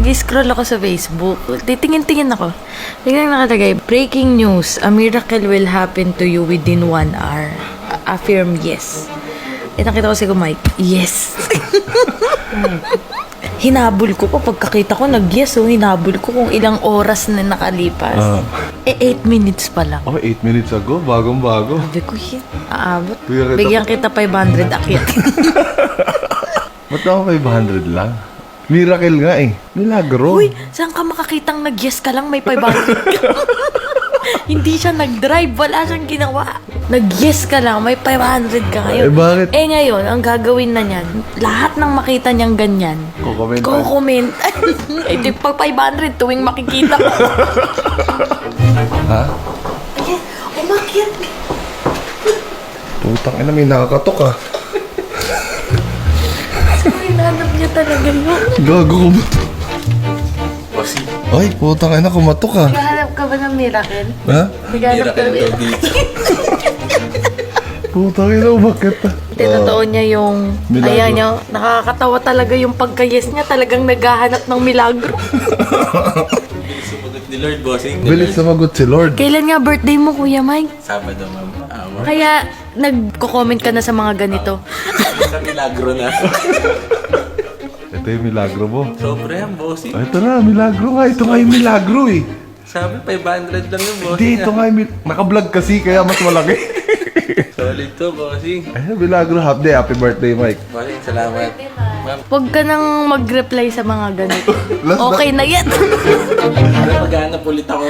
nag-scroll ako sa Facebook. Titingin-tingin ako. Biglang nakalagay, breaking news, a miracle will happen to you within 1 hour. Affirm yes. Nakita ko si Mike, yes. Hinabol ko pa pagkakita ko, nag-yes. Hinabol ko kung ilang oras na nakalipas. 8 minutes pa lang. 8 minutes ago, bagong-bago. Sabi ko, aabot. Bigyan kita 500 akyat. Ba't ako 500 lang? Miracle nga eh. Milagro. Uy, saan ka makakitang nag-yes ka lang, may 500 ka? Hindi siya nag-drive, wala siyang ginawa. Nag-yes ka lang, may 500 ka ngayon. Bakit? Ngayon, ang gagawin na niyan, lahat ng makita niyang ganyan, Ko-comment. Pag 500, tuwing makikita ko. Ha? Ayan, umakyat. Putang ina, may nakakatok ah. So, hinanap niya talaga yun. Gago ko ba? Ay, putang ina, kumatok ah. Naghahanap ka ba ng miracle? Ha? Naghahanap ka ba? Putang ina, umakit ah. Tinotoo niya yung, Milagro. ayan niya, nakakatawa talaga yung pagka-yes niya, talagang naghahanap ng milagro. Sumagot ni Lord, bossing. Bilis sumagot si Lord. Kailan nga birthday mo, Kuya Mike? Sabado, ma'am. Kaya nagko-comment ka na sa mga ganito. Sa milagro na. Ito yung milagro mo. Sobra yan, bossing. Ay, ito na, milagro nga. Ito nga yung milagro eh. Sabi, 500 lang yung bossing. Hindi, ito nga yung naka-vlog kasi, kaya mas malaki. Solid to, bossing. Ay, milagro. Happy birthday, Mike. Bossing, salamat. Ma'am, Huwag ka nang mag-reply sa mga ganito. Okay na yan. maghanap ulit ako.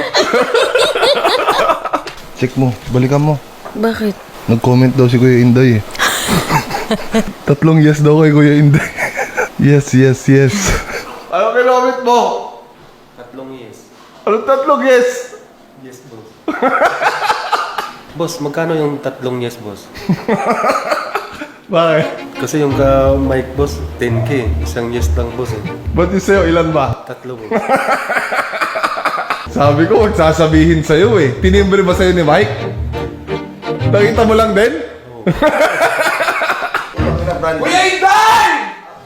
Check mo, balikan mo. Bakit? Nag-comment daw si Kuya Inday eh. 3 yes daw kay Kuya Inday. Yes. Ano kinamit mo? 3 yes. Anong 3 yes? Yes, boss. Boss, magkano yung 3 yes, boss? Bakit? Kasi yung mic, boss, 10K. Isang yes lang, boss eh. Ba't yung sa'yo, ilan ba? 3, boss. Sabi ko, huwag sasabihin sa'yo eh. Tinimbre ba sa'yo ni Mike? Nakita mo lang din? Kuya Inday!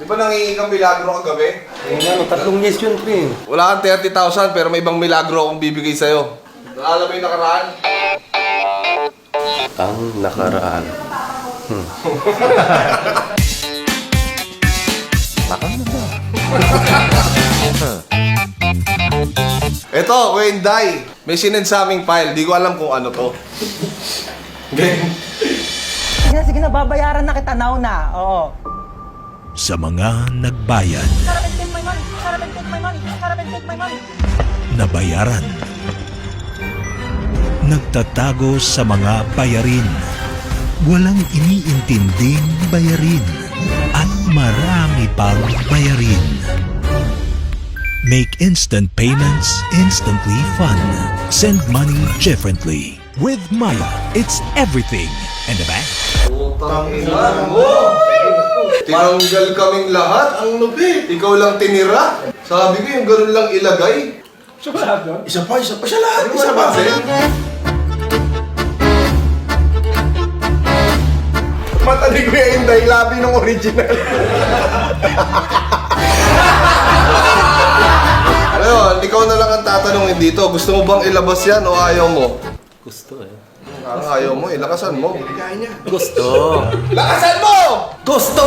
Di ba nangingi kang milagro kagabi? Ano, 3 yes yun, pre. Wala kang 30,000 pero may ibang milagro akong bibigay sa'yo. Alam mo yung nakaraan? Ang nakaraan. Ito, Kuya Inday. May sinend sa aming file. Di ko alam kung ano to. Sige na, babayaran na kita now na. Oo. Sa mga nagbayad, nabayaran, nagtatago sa mga bayarin, walang iniintinding bayarin, at marami pang bayarin. Make instant payments instantly fun. Send money differently. With Maya, it's everything in the bank. Putang ina mo! Tinanggal kaming lahat. Ang lupit. Ikaw lang tinira. Sabi ko yung ganun lang ilagay. Isa pa siya lahat. Isa pa. Mata ni Kuya Inday, labi ng original. Ayun, ikaw na lang ang tatanungin dito. Gusto mo bang ilabas yan o ayaw mo? Gusto eh. Ayaw mo, lakasan mo. Gusto. Lakasan mo! Gusto!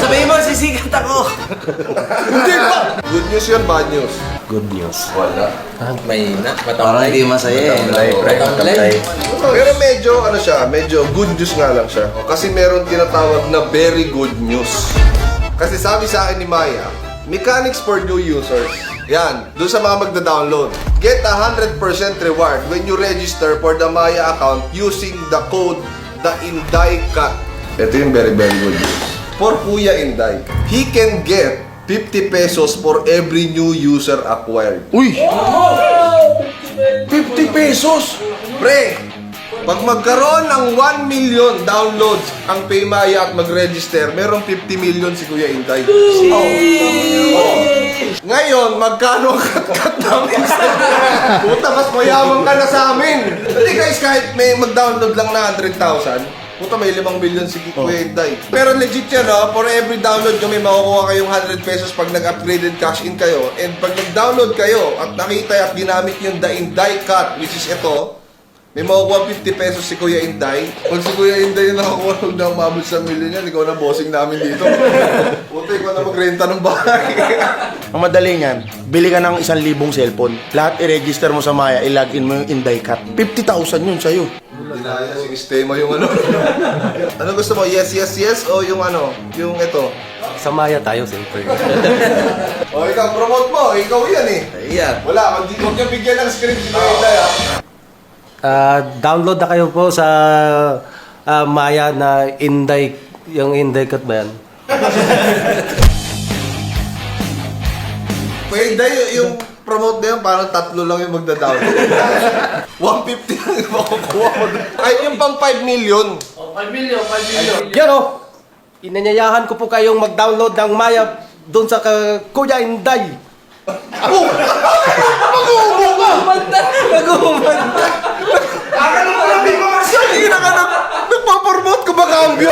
Sabihin mo, sisikat ako. Hindi pa! Good news yan, bad news? Good news. Wala. May na. Parang hindi masaya eh. Matamlay. Pero medyo, medyo good news nga lang siya. Kasi meron tinatawag na very good news. Kasi sabi sa akin ni Maya, mechanics for new users. Yan, doon sa mga magda-download. Get 100% reward when you register for the Maya account using the code the Inday Cut. Ito yung very good news. For Kuya Inday, he can get 50 pesos for every new user acquired. Uy! 50 pesos! Pre! Pag magkaroon ng 1 million downloads ang Paymaya at mag-register, merong 50 million si Kuya Inday. Ngayon, magkano ang cut-cut namin sa'yo? Puta, mas mayaman ka na sa amin. Hindi guys, kahit may mag-download lang na 100,000, Puta, may 5 million si Kuya Inday. Pero legit yan, no? For every download nyo, may makukuha kayong 100 pesos pag nag-upgrade and cash in kayo. And pag nag-download kayo at nakita at ginamit yung The Inday Cut, which is ito, may makukuha 50 pesos si Kuya Inday. Pag si Kuya Inday yung nakakuha, huwag na umabot sa million yan. Ikaw na bossing namin dito. Puta, ikaw na magrenta ng bahay. Ang madali niyan, bili ka ng 1,000 cellphone. Lahat i-register mo sa Maya, i-login mo yung Inday Cut. 50,000 yun sa'yo. Dinaya, sige, stay mo yung ano. Ano gusto mo? Yes, yes, yes? O yung ano? Yung ito? Sa Maya tayo, siyempre. O ikaw, promote mo. Ikaw yan eh. Ayan. Wala, huwag niyo bigyan ng script si Kuya Inday Download na kayo po sa Maya na Inday, yung Inday Cut ba yan? Kuya Inday, yung promote na yun, parang 3 lang yung magda-download. 150 lang yung makukuha mo. Ay, yung pang 5 million. Yan o! Inanyayahan ko po kayong mag-download ng Maya doon sa Kuya Inday. Sige na ka, nagpapromote ko ba cambio?